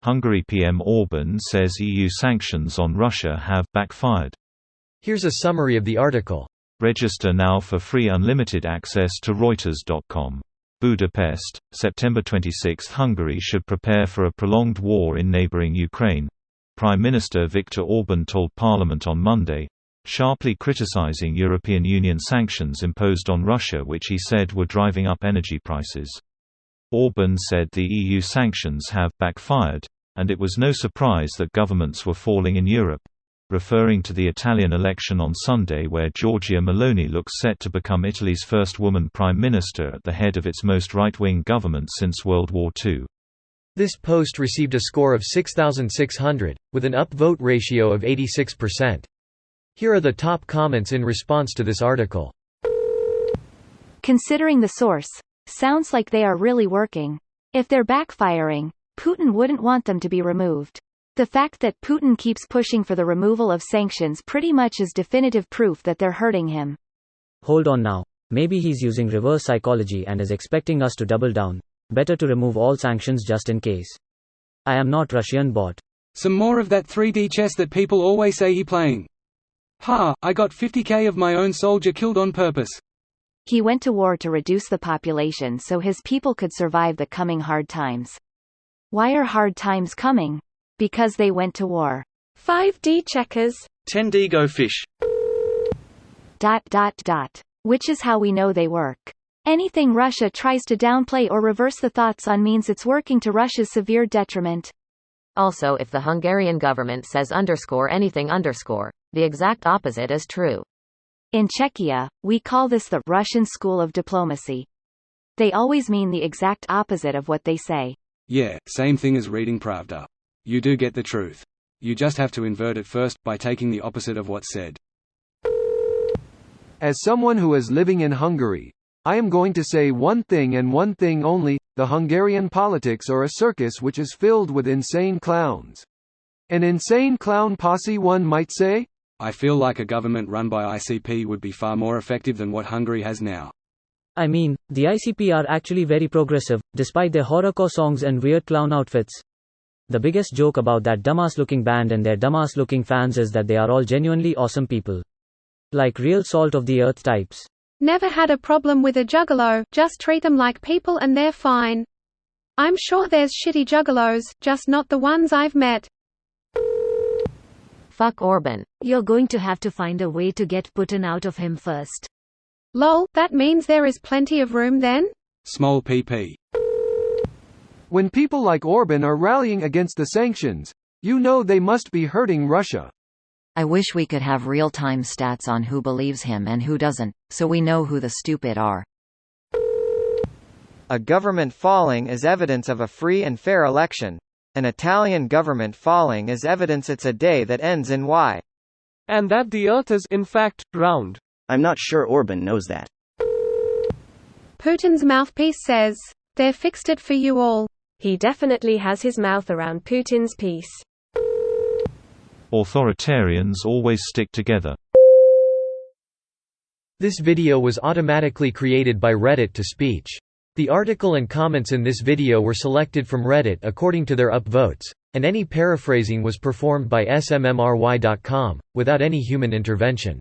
Hungary PM Orban says EU sanctions on Russia have backfired. Here's a summary of the article. Register now for free unlimited access to Reuters.com. Budapest, September 26. Hungary should prepare for a prolonged war in neighbouring Ukraine. Prime Minister Viktor Orban told Parliament on Monday, sharply criticising European Union sanctions imposed on Russia, which he said were driving up energy prices. Orban said the EU sanctions have backfired, and it was no surprise that governments were falling in Europe, referring to the Italian election on Sunday where Giorgia Meloni looks set to become Italy's first woman prime minister at the head of its most right-wing government since World War II. This post received a score of 6,600, with an upvote ratio of 86%. Here are the top comments in response to this article. Considering the source, sounds like they are really working. If they're backfiring, Putin wouldn't want them to be removed. The fact that Putin keeps pushing for the removal of sanctions pretty much is definitive proof that they're hurting him. Hold on now. Maybe he's using reverse psychology and is expecting us to double down. Better to remove all sanctions just in case. I am not Russian bot. Some more of that 3D chess that people always say he playing. Ha, I got 50k of my own soldier killed on purpose. He went to war to reduce the population so his people could survive the coming hard times. Why are hard times coming? Because they went to war. 5D checkers. 10D go fish. ... Which is how we know they work. Anything Russia tries to downplay or reverse the thoughts on means it's working to Russia's severe detriment. Also, if the Hungarian government says anything, the exact opposite is true. In Czechia, we call this the Russian school of diplomacy. They always mean the exact opposite of what they say. Yeah, same thing as reading Pravda. You do get the truth. You just have to invert it first, by taking the opposite of what's said. As someone who is living in Hungary, I am going to say one thing and one thing only: the Hungarian politics are a circus which is filled with insane clowns. An insane clown posse, one might say? I feel like a government run by ICP would be far more effective than what Hungary has now. I mean, the ICP are actually very progressive, despite their horrorcore songs and weird clown outfits. The biggest joke about that dumbass-looking band and their dumbass-looking fans is that they are all genuinely awesome people. Like real salt-of-the-earth types. Never had a problem with a juggalo, just treat them like people and they're fine. I'm sure there's shitty juggalos, just not the ones I've met. Fuck Orban. You're going to have to find a way to get Putin out of him first. Lol, that means there is plenty of room then? Small pp. When people like Orban are rallying against the sanctions, you know they must be hurting Russia. I wish we could have real-time stats on who believes him and who doesn't, so we know who the stupid are. A government falling is evidence of a free and fair election. An Italian government falling is evidence it's a day that ends in Y. And that the earth is, in fact, round. I'm not sure Orban knows that. Putin's mouthpiece says, "They're fixed it for you all." He definitely has his mouth around Putin's piece. Authoritarians always stick together. This video was automatically created by Reddit to speech. The article and comments in this video were selected from Reddit according to their upvotes, and any paraphrasing was performed by smmry.com, without any human intervention.